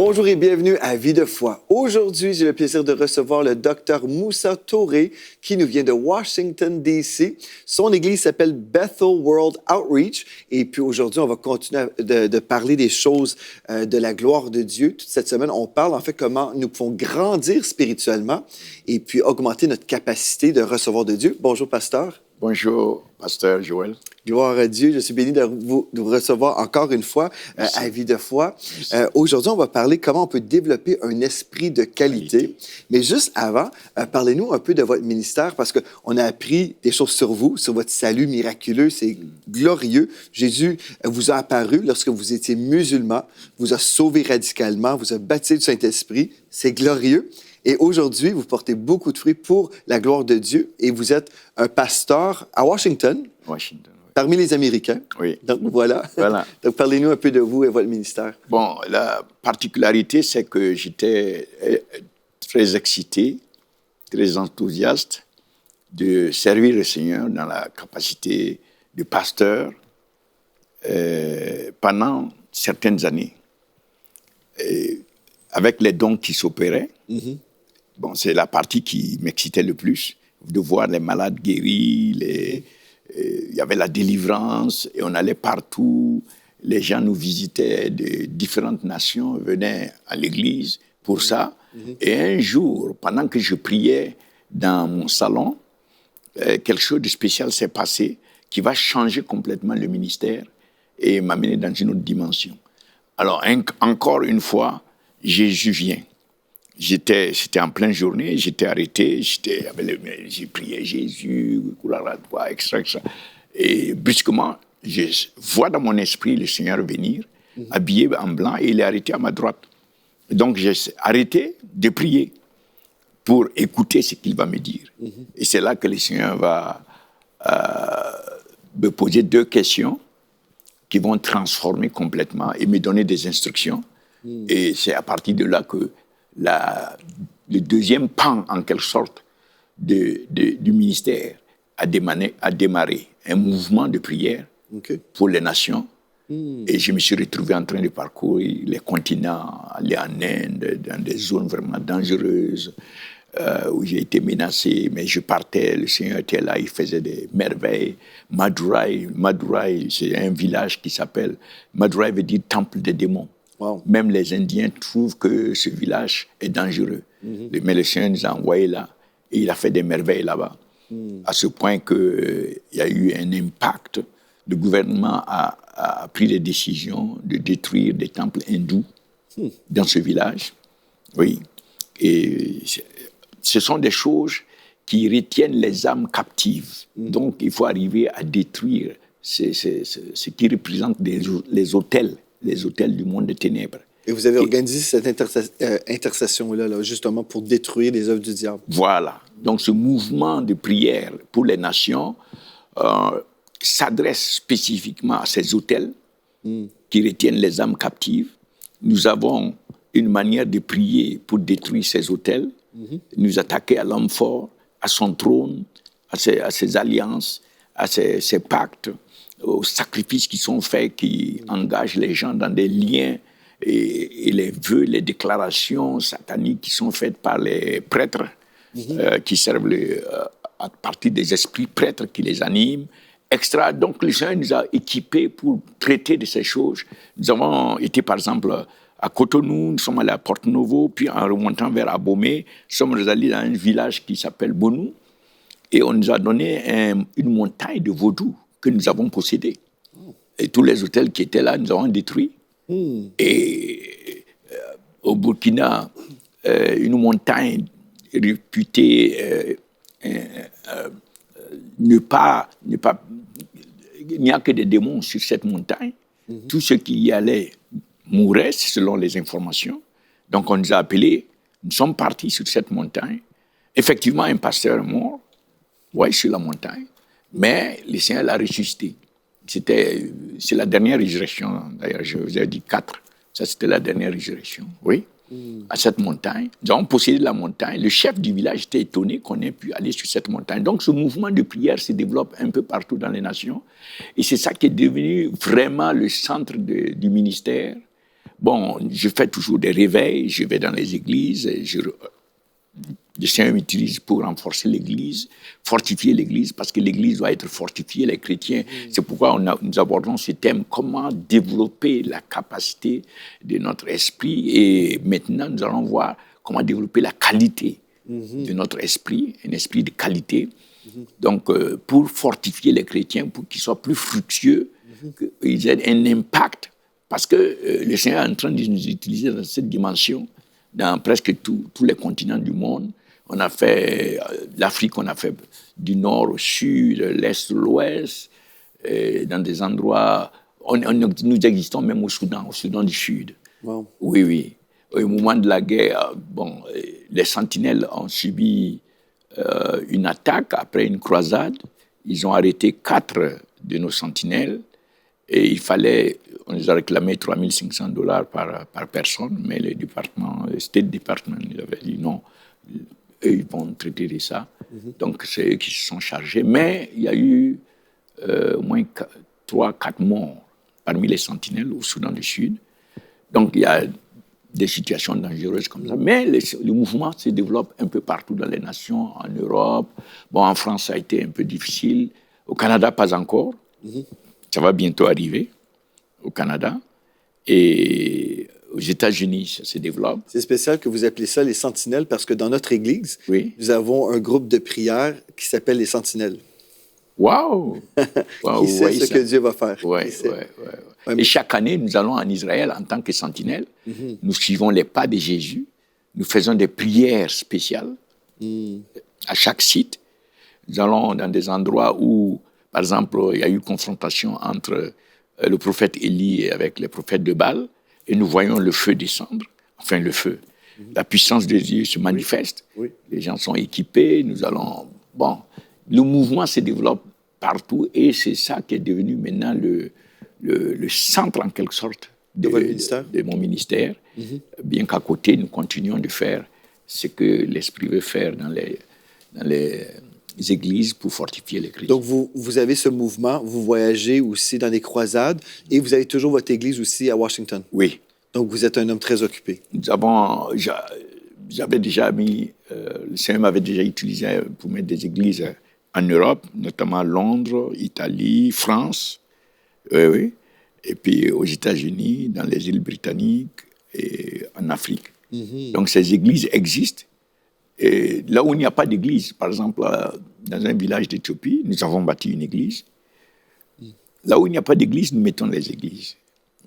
Bonjour et bienvenue à Vie de foi. Aujourd'hui, j'ai le plaisir de recevoir le Dr Moussa Touré qui nous vient de Washington, D.C. Son église s'appelle Bethel World Outreach. Et puis aujourd'hui, on va continuer de parler des choses de la gloire de Dieu. Toute cette semaine, on parle en fait comment nous pouvons grandir spirituellement et puis augmenter notre capacité de recevoir de Dieu. Bonjour, pasteur. Bonjour, pasteur Joël. Gloire à Dieu. Je suis béni de vous recevoir encore une fois à Vie de foi. Aujourd'hui, on va parler comment on peut développer un esprit de qualité. Mais juste avant, parlez-nous un peu de votre ministère parce qu'on a appris des choses sur vous, sur votre salut miraculeux. C'est glorieux. Jésus vous a apparu lorsque vous étiez musulman, vous a sauvé radicalement, vous a baptisé du Saint-Esprit. C'est glorieux. Et aujourd'hui, vous portez beaucoup de fruits pour la gloire de Dieu et vous êtes un pasteur à Washington. Washington, oui. Parmi les Américains. Oui. Donc, voilà. Donc, parlez-nous un peu de vous et votre ministère. Bon, la particularité, c'est que j'étais très excité, très enthousiaste de servir le Seigneur dans la capacité de pasteur pendant certaines années. Et avec les dons qui s'opéraient, bon, c'est la partie qui m'excitait le plus, de voir les malades guéris, il y avait la délivrance, et on allait partout, les gens nous visitaient de différentes nations, venaient à l'église pour ça. Et un jour, pendant que je priais dans mon salon, quelque chose de spécial s'est passé qui va changer complètement le ministère et m'amener dans une autre dimension. Alors, encore une fois, Jésus vient. C'était en pleine journée, j'étais arrêté, j'ai prié Jésus, etc. Et brusquement, je vois dans mon esprit le Seigneur venir, habillé en blanc, et il est arrêté à ma droite. Donc j'ai arrêté de prier pour écouter ce qu'il va me dire. Et c'est là que le Seigneur va me poser 2 questions qui vont transformer complètement et me donner des instructions. Et c'est à partir de là que le deuxième pan, en quelque sorte, du ministère a démarré un mouvement de prière pour les nations. Et je me suis retrouvé en train de parcourir les continents, aller en Inde, dans des zones vraiment dangereuses, où j'ai été menacé, mais je partais, le Seigneur était là, il faisait des merveilles. Madurai, c'est un village qui s'appelle... Madurai veut dire temple des démons. Wow. Même les Indiens trouvent que ce village est dangereux. Mais le Seigneur nous a envoyés là, et il a fait des merveilles là-bas. À ce point qu'il y a eu un impact. Le gouvernement a pris les décisions de détruire des temples hindous dans ce village. Oui. Et ce sont des choses qui retiennent les âmes captives. Donc, il faut arriver à détruire ce qui représente les autels du monde des ténèbres. Et vous avez organisé cette intercession-là, justement, pour détruire les œuvres du diable. Voilà. Donc, ce mouvement de prière pour les nations s'adresse spécifiquement à ces autels qui retiennent les âmes captives. Nous avons une manière de prier pour détruire ces autels, nous attaquer à l'homme fort, à son trône, à ses alliances, à ses pactes, aux sacrifices qui sont faits, qui engagent les gens dans des liens, et les vœux, les déclarations sataniques qui sont faites par les prêtres, qui servent à partir des esprits prêtres qui les animent, extra. Donc, le Seigneur nous a équipés pour traiter de ces choses. Nous avons été, par exemple, à Cotonou, nous sommes allés à Porto Novo, puis en remontant vers Abomey, nous sommes allés dans un village qui s'appelle Bonou, et on nous a donné une montagne de vaudou que nous avons possédée. Et tous les hôtels qui étaient là, nous avons détruits. Et au Burkina, une montagne réputée il n'y a que des démons sur cette montagne. Tous ceux qui y allaient mouraient, selon les informations. Donc on nous a appelés, nous sommes partis sur cette montagne. Effectivement, un pasteur est mort, sur la montagne, mais le Seigneur l'a ressuscité. C'est la dernière résurrection, d'ailleurs, je vous ai dit 4. Ça, c'était la dernière résurrection, à cette montagne. Nous avons possédé la montagne. Le chef du village était étonné qu'on ait pu aller sur cette montagne. Donc, ce mouvement de prière se développe un peu partout dans les nations. Et c'est ça qui est devenu vraiment le centre du ministère. Bon, je fais toujours des réveils, je vais dans les églises, et le Seigneur m'utilise pour renforcer l'Église, fortifier l'Église, parce que l'Église doit être fortifiée, les chrétiens. C'est pourquoi nous abordons ce thème, comment développer la capacité de notre esprit. Et maintenant, nous allons voir comment développer la qualité de notre esprit, un esprit de qualité. Donc, pour fortifier les chrétiens, pour qu'ils soient plus fructueux, qu'ils aient un impact, parce que le Seigneur est en train de nous utiliser dans cette dimension, dans presque tous les continents du monde. On a fait l'Afrique, on a fait du nord au sud, l'est à l'ouest, dans des endroits... nous existons même au Soudan du Sud. Wow. Oui, oui. Au moment de la guerre, les sentinelles ont subi une attaque après une croisade. Ils ont arrêté 4 de nos sentinelles et on les a réclamé $3 500 par personne, mais le State Department, il avait dit non, eux, ils vont traiter de ça. Donc, c'est eux qui se sont chargés. Mais il y a eu au moins 3-4 morts parmi les sentinelles au Soudan du Sud. Donc, il y a des situations dangereuses comme ça. Mais le mouvement se développe un peu partout dans les nations, en Europe. Bon, en France, ça a été un peu difficile. Au Canada, pas encore. Ça va bientôt arriver au Canada. Et aux États-Unis, ça se développe. C'est spécial que vous appelez ça les sentinelles parce que dans notre église, nous avons un groupe de prière qui s'appelle les sentinelles. Waouh! Qui sait ce que Dieu va faire? Ouais. Et chaque année, nous allons en Israël en tant que sentinelles. Nous suivons les pas de Jésus. Nous faisons des prières spéciales à chaque site. Nous allons dans des endroits où, par exemple, il y a eu confrontation entre le prophète Élie avec les prophètes de Baal, et nous voyons le feu descendre, enfin le feu. La puissance de Dieu se manifeste. Les gens sont équipés, nous allons... Bon, le mouvement se développe partout et c'est ça qui est devenu maintenant le centre, en quelque sorte, de mon ministère. Bien qu'à côté, nous continuons de faire ce que l'Esprit veut faire dans les églises pour fortifier les chrétiens. Donc, vous avez ce mouvement, vous voyagez aussi dans les croisades et vous avez toujours votre église aussi à Washington. Oui. Donc, vous êtes un homme très occupé. J'avais déjà mis, le Seigneur m'avait déjà utilisé pour mettre des églises en Europe, notamment Londres, Italie, France, oui. Et puis aux États-Unis, dans les îles britanniques et en Afrique. Donc ces églises existent. Et là où il n'y a pas d'église, par exemple, dans un village d'Éthiopie, nous avons bâti une église. Là où il n'y a pas d'église, nous mettons les églises.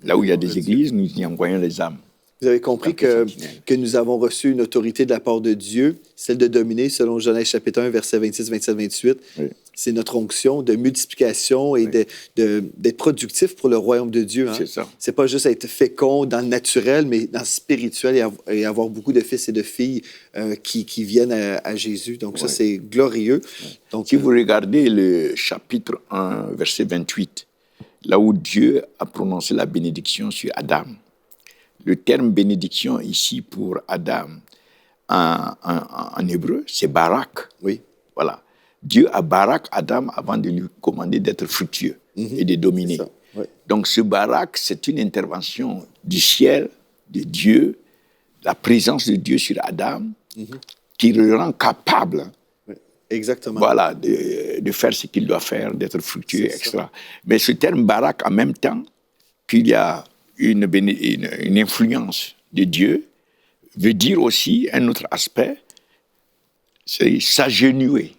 Là où il y a des églises, nous y envoyons les âmes. Vous avez compris que nous avons reçu une autorité de la part de Dieu, celle de dominer, selon Genèse chapitre 1, versets 26, 27, 28. Oui. C'est notre onction de multiplication et d'être productif pour le royaume de Dieu. Hein? C'est ça. C'est pas juste être fécond dans le naturel, mais dans le spirituel et avoir beaucoup de fils et de filles qui viennent à Jésus. Donc ça, c'est glorieux. Donc, si vous regardez le chapitre 1, verset 28, là où Dieu a prononcé la bénédiction sur Adam, le terme bénédiction ici pour Adam en hébreu, c'est barak. Oui. Voilà. Dieu a barak Adam avant de lui commander d'être fructueux et de dominer. Oui. Donc ce barak, c'est une intervention du ciel, de Dieu, la présence de Dieu sur Adam, qui le rend capable. Oui. Exactement. Voilà, de faire ce qu'il doit faire, d'être fructueux, etc. Mais ce terme barak, en même temps qu'il y a une influence de Dieu, veut dire aussi un autre aspect, c'est s'agenouiller.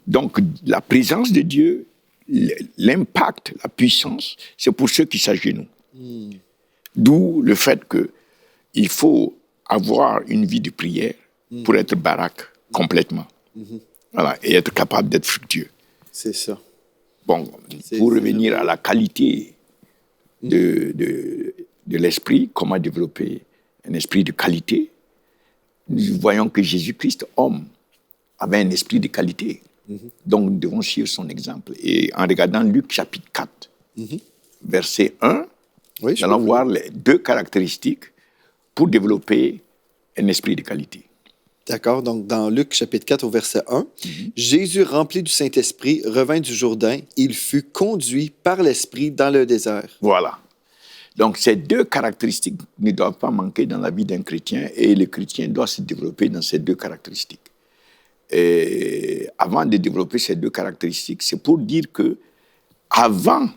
Donc, la présence de Dieu, l'impact, la puissance, c'est pour ceux qui s'agenouillent. D'où le fait qu'il faut avoir une vie de prière pour être barak complètement. Voilà, et être capable d'être fructueux. C'est ça. Bon, pour revenir à la qualité de l'esprit, comment développer un esprit de qualité, nous voyons que Jésus-Christ, homme, avait un esprit de qualité. Donc, nous devons suivre son exemple. Et en regardant Luc chapitre 4, verset 1, nous allons voir les 2 caractéristiques pour développer un esprit de qualité. D'accord. Donc, dans Luc chapitre 4 au verset 1, Jésus, rempli du Saint-Esprit, revint du Jourdain. Il fut conduit par l'Esprit dans le désert. Voilà. Donc, ces deux caractéristiques ne doivent pas manquer dans la vie d'un chrétien et le chrétien doit se développer dans ces deux caractéristiques. Et avant de développer ces deux caractéristiques, c'est pour dire que avant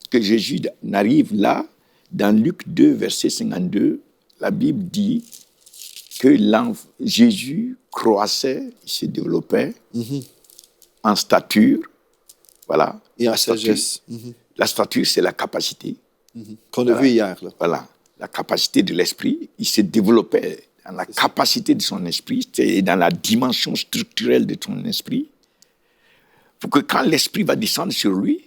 que Jésus n'arrive là, dans Luc 2, verset 52, la Bible dit que Jésus croissait, il se développait en stature, voilà. Et en sagesse. La stature, c'est la capacité. Qu'on a vu hier. Là. Voilà, la capacité de l'esprit. Il se développait dans la capacité de son esprit et dans la dimension structurelle de son esprit. Pour que quand l'esprit va descendre sur lui,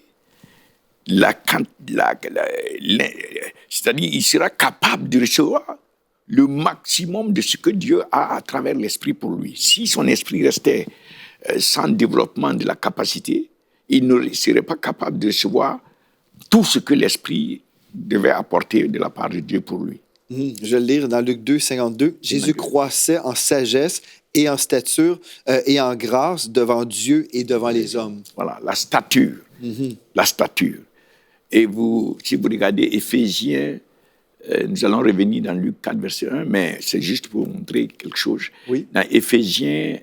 c'est-à-dire il sera capable de recevoir le maximum de ce que Dieu a à travers l'esprit pour lui. Si son esprit restait sans développement de la capacité, il ne serait pas capable de recevoir tout ce que l'esprit devait apporter de la part de Dieu pour lui. Je vais le lire dans Luc 2, 52. Jésus croissait en sagesse et en stature et en grâce devant Dieu et devant les hommes. Voilà, la stature. La stature. Et si vous regardez Éphésiens, nous allons revenir dans Luc 4, verset 1, mais c'est juste pour vous montrer quelque chose. Oui. Dans Éphésiens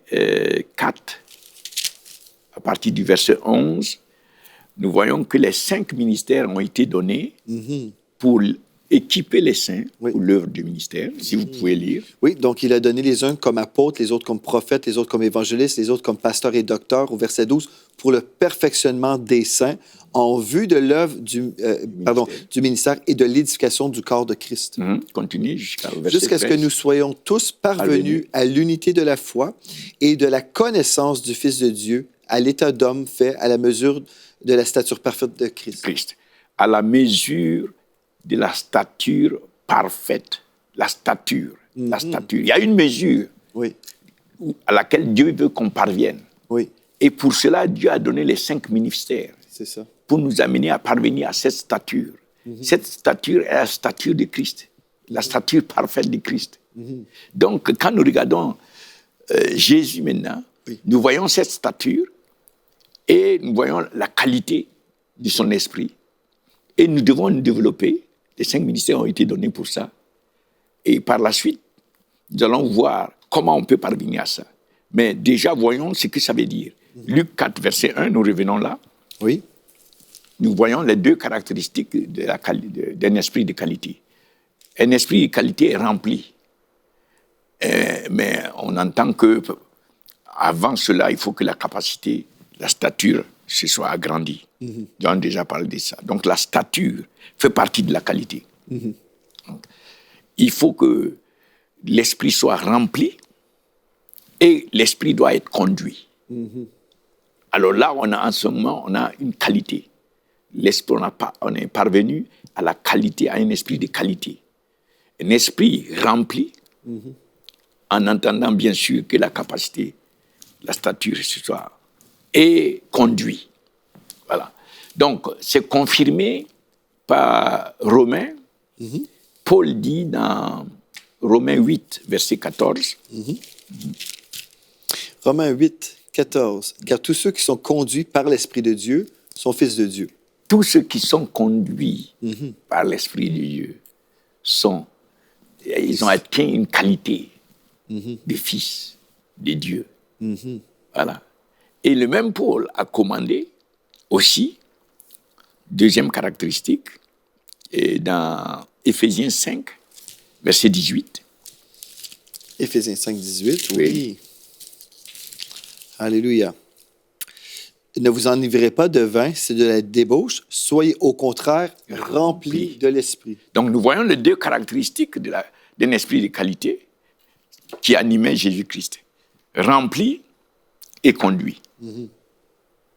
4, à partir du verset 11, nous voyons que les 5 ministères ont été donnés pour équiper les saints pour l'œuvre du ministère, si vous pouvez lire. Oui, donc il a donné les uns comme apôtres, les autres comme prophètes, les autres comme évangélistes, les autres comme pasteurs et docteurs, au verset 12, pour le perfectionnement des saints, en vue de l'œuvre du ministère et de l'édification du corps de Christ. Continue jusqu'au verset Jusqu'à ce que nous soyons tous parvenus à l'unité de la foi et de la connaissance du Fils de Dieu, à l'état d'homme fait à la mesure de la stature parfaite de Christ. À la mesure de la stature parfaite. La stature. La stature. Il y a une mesure à laquelle Dieu veut qu'on parvienne. Oui. Et pour cela, Dieu a donné les 5 ministères. C'est ça. Pour nous amener à parvenir à cette stature. Cette stature est la stature de Christ. La stature parfaite de Christ. Donc, quand nous regardons Jésus maintenant, nous voyons cette stature et nous voyons la qualité de son esprit. Et nous devons nous développer. Les 5 ministères ont été donnés pour ça. Et par la suite, nous allons voir comment on peut parvenir à ça. Mais déjà, voyons ce que ça veut dire. Luc 4, verset 1, nous revenons là. Oui. Nous voyons les 2 caractéristiques d'un esprit de qualité. Un esprit de qualité est rempli. Mais on entend que avant cela, il faut que la capacité, la stature, se soit agrandie. Nous avons déjà parlé de ça. Donc la stature fait partie de la qualité. Donc, il faut que l'esprit soit rempli et l'esprit doit être conduit. Alors là, en ce moment, on a une qualité. L'esprit, on est parvenu à la qualité, à un esprit de qualité. Un esprit rempli, en entendant bien sûr que la capacité, la stature, ce soit et conduit. Voilà. Donc, c'est confirmé par Romains. Paul dit dans Romains 8, verset 14. Romains 8, 14. Car tous ceux qui sont conduits par l'Esprit de Dieu sont fils de Dieu. Tous ceux qui sont conduits par l'Esprit de Dieu ils ont atteint une qualité de fils de Dieu. Voilà. Et le même Paul a commandé aussi, deuxième caractéristique, et dans Éphésiens 5, verset 18. Éphésiens 5, 18, oui. Alléluia. Ne vous enivrez pas de vin, c'est de la débauche. Soyez au contraire remplis de l'esprit. Donc nous voyons les 2 caractéristiques d'un esprit de qualité qui animait Jésus-Christ. Rempli et conduit.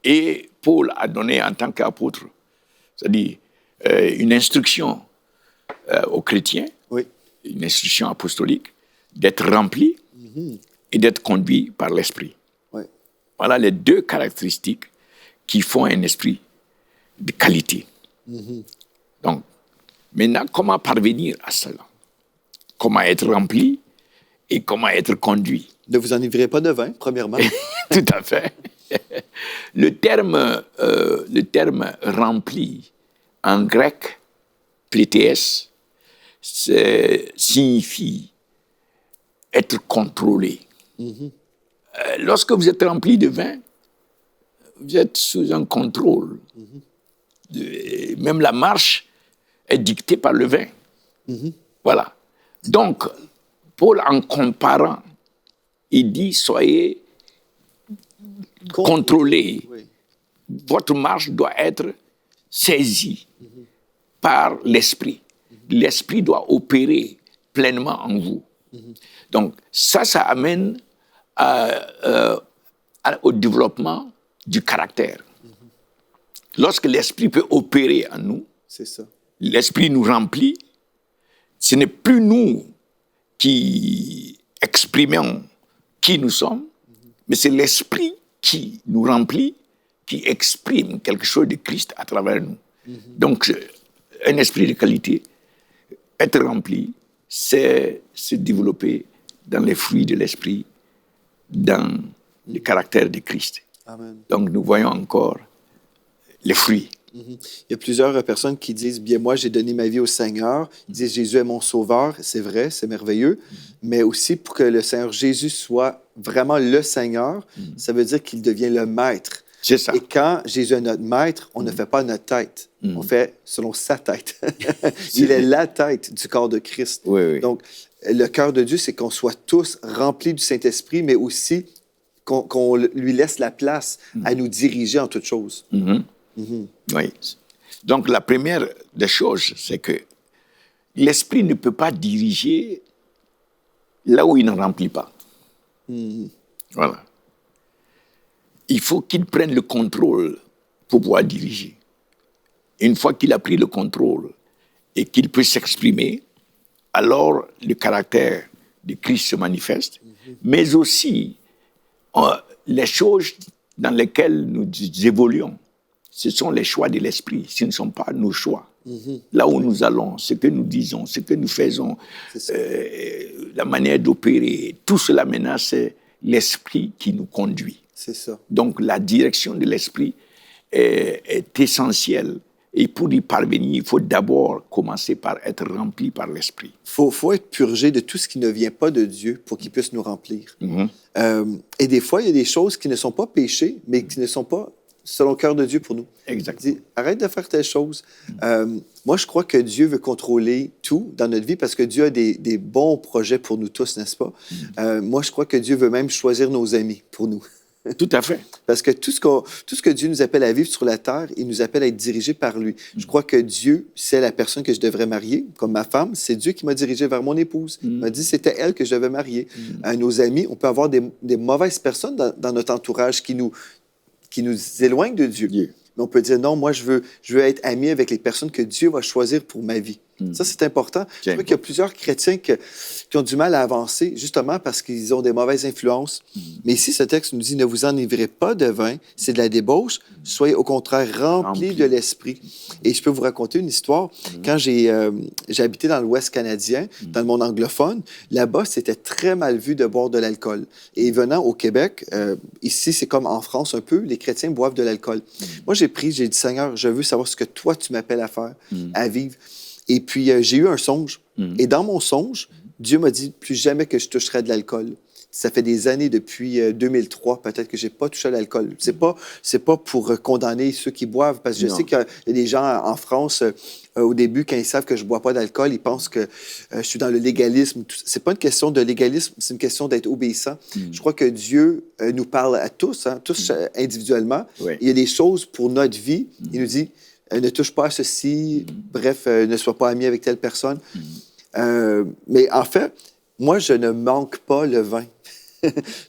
Et Paul a donné en tant qu'apôtre, c'est-à-dire une instruction aux chrétiens, une instruction apostolique, d'être rempli et d'être conduit par l'esprit. Voilà les 2 caractéristiques qui font un esprit de qualité. Donc, maintenant, comment parvenir à cela? Comment être rempli et comment être conduit? Ne vous enivrez pas de vin, premièrement. Tout à fait. Le terme rempli, en grec, PTS, signifie être contrôlé. Lorsque vous êtes rempli de vin, vous êtes sous un contrôle. Même la marche est dictée par le vin. Voilà. Donc, Paul, en comparant, il dit, soyez contrôlés. Oui. Votre marche doit être saisie par l'esprit. L'esprit doit opérer pleinement en vous. Donc, ça amène au développement du caractère. Lorsque l'esprit peut opérer en nous, C'est ça. l'esprit nous remplit, ce n'est plus nous qui exprimons qui nous sommes, mais c'est l'esprit qui nous remplit, qui exprime quelque chose de Christ à travers nous. Donc, un esprit de qualité, être rempli, c'est se développer dans les fruits de l'esprit, dans le caractère de Christ. Amen. Donc, nous voyons encore les fruits. Il y a plusieurs personnes qui disent, bien, moi, j'ai donné ma vie au Seigneur. Ils disent, Jésus est mon sauveur. C'est vrai, c'est merveilleux. Mais aussi, pour que le Seigneur Jésus soit vraiment le Seigneur, ça veut dire qu'il devient le maître. C'est ça. Et quand Jésus est notre maître, on ne fait pas notre tête. On fait selon sa tête. Il est la tête du corps de Christ. Oui, oui. Donc, le cœur de Dieu, c'est qu'on soit tous remplis du Saint-Esprit, mais aussi qu'on lui laisse la place à nous diriger en toutes choses. Oui. Donc, la première des choses, c'est que l'esprit ne peut pas diriger là où il ne remplit pas. Voilà. Il faut qu'il prenne le contrôle pour pouvoir diriger. Une fois qu'il a pris le contrôle et qu'il peut s'exprimer, alors le caractère de Christ se manifeste, mais aussi les choses dans lesquelles nous évoluons. Ce sont les choix de l'esprit, ce ne sont pas nos choix. Là où nous allons, ce que nous disons, ce que nous faisons, la manière d'opérer, tout cela maintenant, c'est l'esprit qui nous conduit. C'est ça. Donc la direction de l'esprit est essentielle. Et pour y parvenir, il faut d'abord commencer par être rempli par l'esprit. Faut être purgé de tout ce qui ne vient pas de Dieu pour qu'il puisse nous remplir. Et des fois, il y a des choses qui ne sont pas péchés, mais qui ne sont pas selon le cœur de Dieu pour nous. Exactement. Il dit, arrête de faire telle chose. Moi, je crois que Dieu veut contrôler tout dans notre vie parce que Dieu a des bons projets pour nous tous, n'est-ce pas? Moi, je crois que Dieu veut même choisir nos amis pour nous. Tout à fait. Parce que tout ce que Dieu nous appelle à vivre sur la terre, il nous appelle à être dirigés par lui. Je crois que Dieu, c'est la personne que je devrais marier. Comme ma femme, c'est Dieu qui m'a dirigé vers mon épouse. Il m'a dit que c'était elle que je devais marier. Nos amis, on peut avoir des mauvaises personnes dans notre entourage qui nous éloignent de Dieu. Mais on peut dire, non, moi, je veux être ami avec les personnes que Dieu va choisir pour ma vie. Ça, c'est important. Je crois qu'il y a plusieurs chrétiens qui ont du mal à avancer, justement parce qu'ils ont des mauvaises influences. Mais ici, ce texte nous dit, ne vous enivrez pas de vin, c'est de la débauche, soyez au contraire remplis de l'esprit. Et je peux vous raconter une histoire. Quand j'ai habité dans l'Ouest canadien, dans le monde anglophone, là-bas, c'était très mal vu de boire de l'alcool. Et venant au Québec, ici, c'est comme en France un peu, les chrétiens boivent de l'alcool. Moi, j'ai dit, Seigneur, je veux savoir ce que toi, tu m'appelles à faire, à vivre. Et puis, j'ai eu un songe. Et dans mon songe, Dieu m'a dit plus jamais que je toucherai de l'alcool. Ça fait des années, depuis 2003, peut-être que je n'ai pas touché à l'alcool. C'est pas pour condamner ceux qui boivent, parce que je sais qu'il y a des gens en France, au début, quand ils savent que je ne bois pas d'alcool, ils pensent que je suis dans le légalisme. C'est pas une question de légalisme, c'est une question d'être obéissant. Je crois que Dieu nous parle à tous, tous individuellement. Oui. Il y a des choses pour notre vie. Il nous dit, ne touche pas à ceci, bref, ne sois pas ami avec telle personne. Mais en fait, moi, je ne manque pas le vin.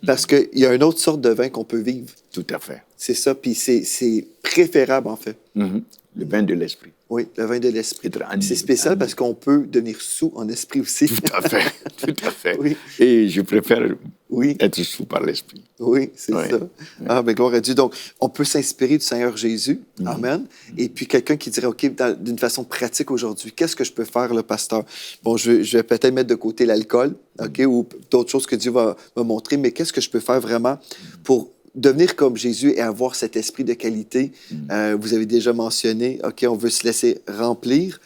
Parce qu'il y a une autre sorte de vin qu'on peut vivre. Tout à fait. C'est ça, puis c'est préférable, en fait. Le vin de l'esprit. Oui, le vin de l'esprit. Être animé, C'est spécial animé. parce qu'on peut devenir sous en esprit aussi. Tout à fait. Tout à fait. Oui. Et je préfère Oui. être sous par l'esprit. Oui, c'est Oui. ça. Ah, ben gloire à Dieu. Donc, on peut s'inspirer du Seigneur Jésus. Amen. Et puis, quelqu'un qui dirait, OK, d'une façon pratique aujourd'hui, qu'est-ce que je peux faire, le pasteur? Bon, je vais peut-être mettre de côté l'alcool, OK, ou d'autres choses que Dieu va me montrer, mais qu'est-ce que je peux faire vraiment pour devenir comme Jésus et avoir cet esprit de qualité, vous avez déjà mentionné, OK, on veut se laisser remplir,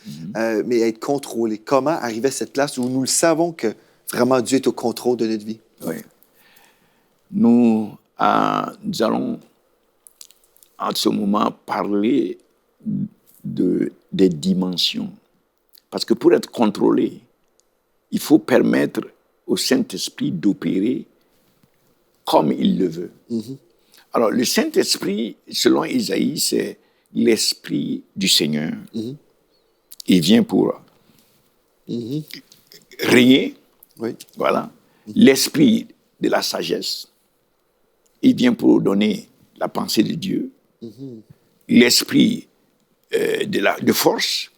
mais être contrôlé. Comment arriver à cette place où nous le savons que vraiment Dieu est au contrôle de notre vie? Oui. Nous allons en ce moment parler des dimensions. Parce que pour être contrôlé, il faut permettre au Saint-Esprit d'opérer comme il le veut. Alors, le Saint-Esprit, selon Isaïe, c'est l'Esprit du Seigneur. Il vient pour régner, voilà. L'Esprit de la sagesse, il vient pour donner la pensée de Dieu. L'Esprit de force,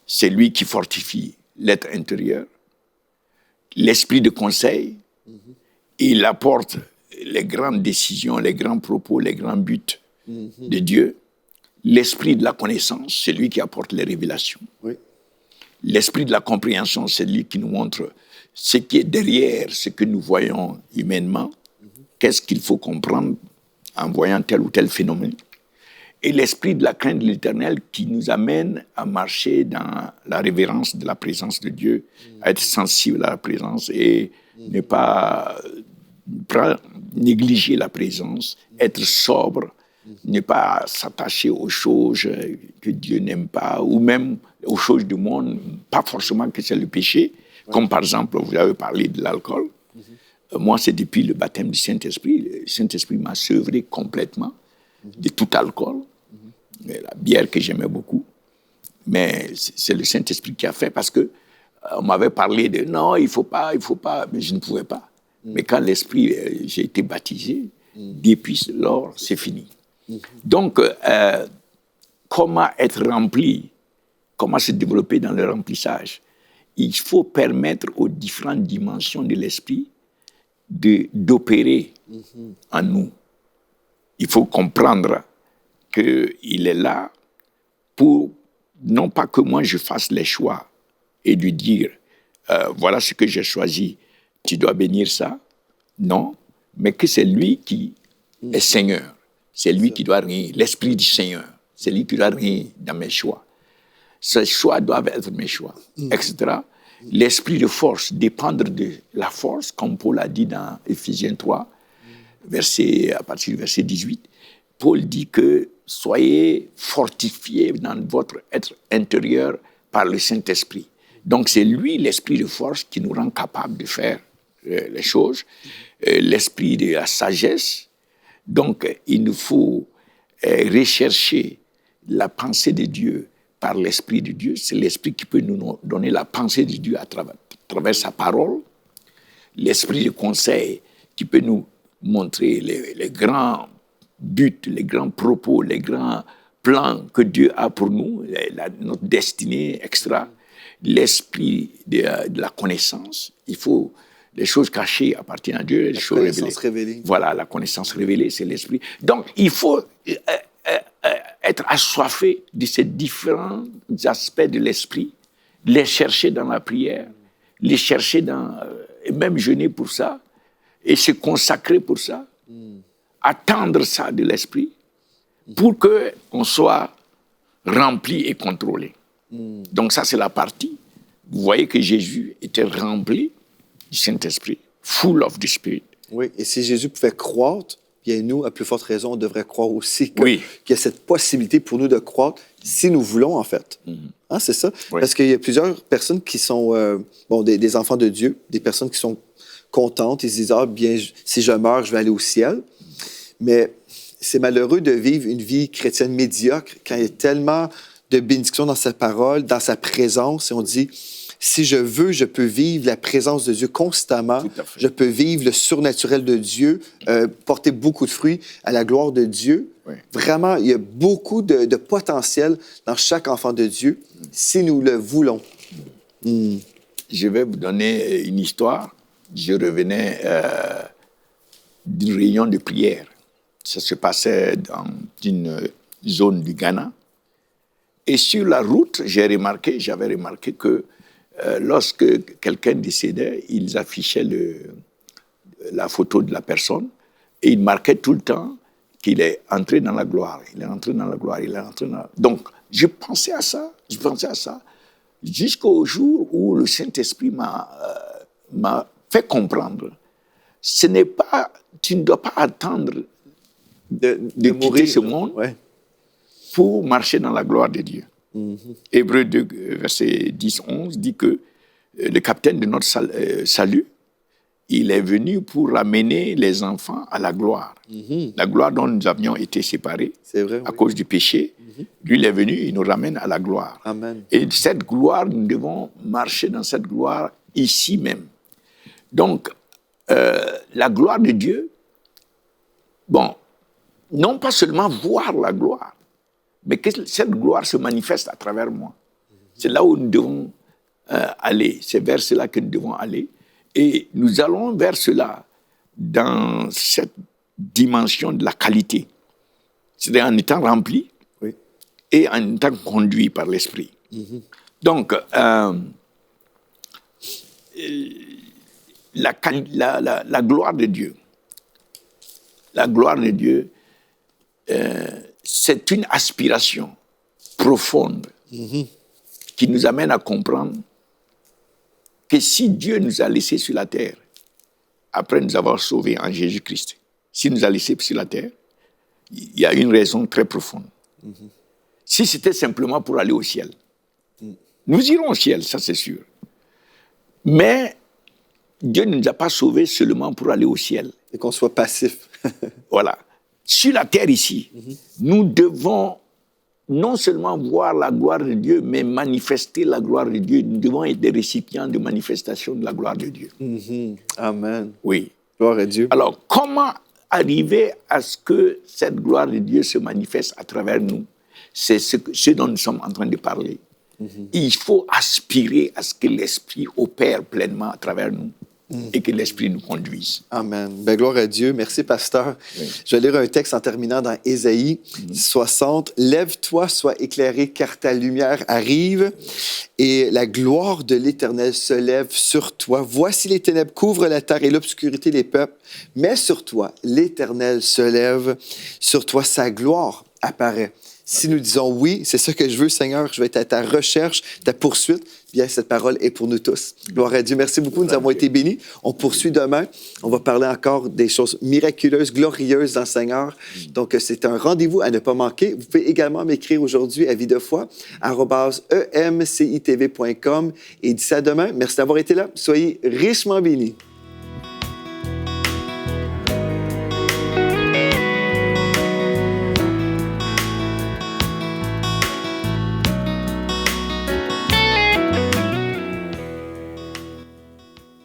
c'est lui qui fortifie l'être intérieur. L'Esprit de conseil, il apporte les grandes décisions, les grands propos, les grands buts de Dieu. L'Esprit de la connaissance, c'est lui qui apporte les révélations. L'Esprit de la compréhension, c'est lui qui nous montre ce qui est derrière ce que nous voyons humainement. Qu'est-ce qu'il faut comprendre en voyant tel ou tel phénomène. Et l'Esprit de la crainte de l'Éternel qui nous amène à marcher dans la révérence de la présence de Dieu, à être sensible à la présence et ne pas négliger la présence, être sobre, ne pas s'attacher aux choses que Dieu n'aime pas, ou même aux choses du monde, pas forcément que c'est le péché, comme par exemple, vous avez parlé de l'alcool. Moi, c'est depuis le baptême du Saint-Esprit. Le Saint-Esprit m'a sevré complètement de tout alcool. La bière que j'aimais beaucoup. Mais c'est le Saint-Esprit qui a fait parce que on m'avait parlé de non, il faut pas, mais je ne pouvais pas. Mais quand l'Esprit, j'ai été baptisé, depuis lors, c'est fini. Donc, comment être rempli, comment se développer dans le remplissage? Il faut permettre aux différentes dimensions de l'Esprit d'opérer en nous. Il faut comprendre qu'il est là pour, non pas que moi je fasse les choix et lui dire, voilà ce que j'ai choisi, tu dois bénir ça. Non, mais que c'est lui qui est Seigneur. C'est lui qui doit régner, l'Esprit du Seigneur. C'est lui qui doit régner dans mes choix. Ces choix doivent être mes choix, etc. L'esprit de force, dépendre de la force, comme Paul a dit dans Éphésiens 3, à partir du verset 18. Paul dit que soyez fortifiés dans votre être intérieur par le Saint-Esprit. Donc c'est lui, l'esprit de force, qui nous rend capables de faire les choses. L'esprit de la sagesse. Donc il nous faut rechercher la pensée de Dieu par l'Esprit de Dieu. C'est l'Esprit qui peut nous donner la pensée de Dieu à travers sa parole. L'Esprit de conseil qui peut nous montrer les grands buts, les grands propos, les grands plans que Dieu a pour nous, notre destinée, etc. L'Esprit de la connaissance. Il faut les choses cachées appartiennent à Dieu, les choses révélées. Voilà, la connaissance révélée, c'est l'Esprit. Donc, il faut être assoiffé de ces différents aspects de l'esprit, les chercher dans la prière, les chercher et même jeûner pour ça, et se consacrer pour ça, attendre ça de l'esprit, pour qu'on soit rempli et contrôlé. Donc ça, c'est la partie. Vous voyez que Jésus était rempli du Saint-Esprit, full of the Spirit. Oui, et si Jésus pouvait croître, bien nous, à plus forte raison, on devrait croire aussi qu'il y a cette possibilité pour nous de croître si nous voulons, en fait. Hein, c'est ça? Oui. Parce qu'il y a plusieurs personnes qui sont, des enfants de Dieu, des personnes qui sont contentes, ils se disent, bien, si je meurs, je vais aller au ciel. Mais c'est malheureux de vivre une vie chrétienne médiocre quand il y a tellement de bénédictions dans sa parole, dans sa présence, et on dit, si je veux, je peux vivre la présence de Dieu constamment. Je peux vivre le surnaturel de Dieu, porter beaucoup de fruits à la gloire de Dieu. Oui. Vraiment, il y a beaucoup de potentiel dans chaque enfant de Dieu, si nous le voulons. Je vais vous donner une histoire. Je revenais d'une réunion de prière. Ça se passait dans une zone du Ghana. Et sur la route, j'avais remarqué que lorsque quelqu'un décédait, ils affichaient la photo de la personne Et il marquait tout le temps qu'il est entré dans la gloire. Il est entré dans la gloire, il est entré dans la... Donc, je pensais à ça, jusqu'au jour où le Saint-Esprit m'a fait comprendre. Ce n'est pas, tu ne dois pas attendre de quitter mourir, ce monde ouais. pour marcher dans la gloire de Dieu. Hébreux 2, verset 10-11 dit que le capitaine de notre salut, il est venu pour amener les enfants à la gloire. La gloire dont nous avions été séparés à cause du péché. Lui, il est venu, il nous ramène à la gloire. Amen. Et cette gloire, nous devons marcher dans cette gloire ici même. Donc, la gloire de Dieu, bon, non pas seulement voir la gloire, mais que cette gloire se manifeste à travers moi. C'est là où nous devons aller. C'est vers cela que nous devons aller. Et nous allons vers cela dans cette dimension de la qualité. C'est-à-dire en étant rempli et en étant conduit par l'Esprit. Donc, la gloire de Dieu, c'est une aspiration profonde qui nous amène à comprendre que si Dieu nous a laissés sur la terre, après nous avoir sauvés en Jésus-Christ, s'il nous a laissés sur la terre, il y a une raison très profonde. Si c'était simplement pour aller au ciel, nous irons au ciel, ça c'est sûr. Mais Dieu ne nous a pas sauvés seulement pour aller au ciel. Et qu'on soit passif. Voilà. Sur la terre ici, nous devons non seulement voir la gloire de Dieu, mais manifester la gloire de Dieu. Nous devons être des récipients de manifestation de la gloire de Dieu. Amen. Oui. Gloire à Dieu. Alors, comment arriver à ce que cette gloire de Dieu se manifeste à travers nous? C'est ce dont nous sommes en train de parler. Il faut aspirer à ce que l'Esprit opère pleinement à travers nous et que l'Esprit nous conduise. Amen. Ben, gloire à Dieu. Merci, pasteur. Oui. Je vais lire un texte en terminant dans Ésaïe 60. « Lève-toi, sois éclairé, car ta lumière arrive, et la gloire de l'Éternel se lève sur toi. Voici les ténèbres couvrent la terre et l'obscurité les peuples, mais sur toi, l'Éternel se lève, sur toi, sa gloire apparaît. » Si nous disons oui, c'est ça que je veux, Seigneur, je vais être à ta recherche, ta poursuite, bien, cette parole est pour nous tous. Gloire à Dieu. Merci beaucoup, nous avons été bénis. On poursuit demain. On va parler encore des choses miraculeuses, glorieuses dans le Seigneur. Donc, c'est un rendez-vous à ne pas manquer. Vous pouvez également m'écrire aujourd'hui à videfoi@emcitv.com. Et d'ici à demain, merci d'avoir été là. Soyez richement bénis.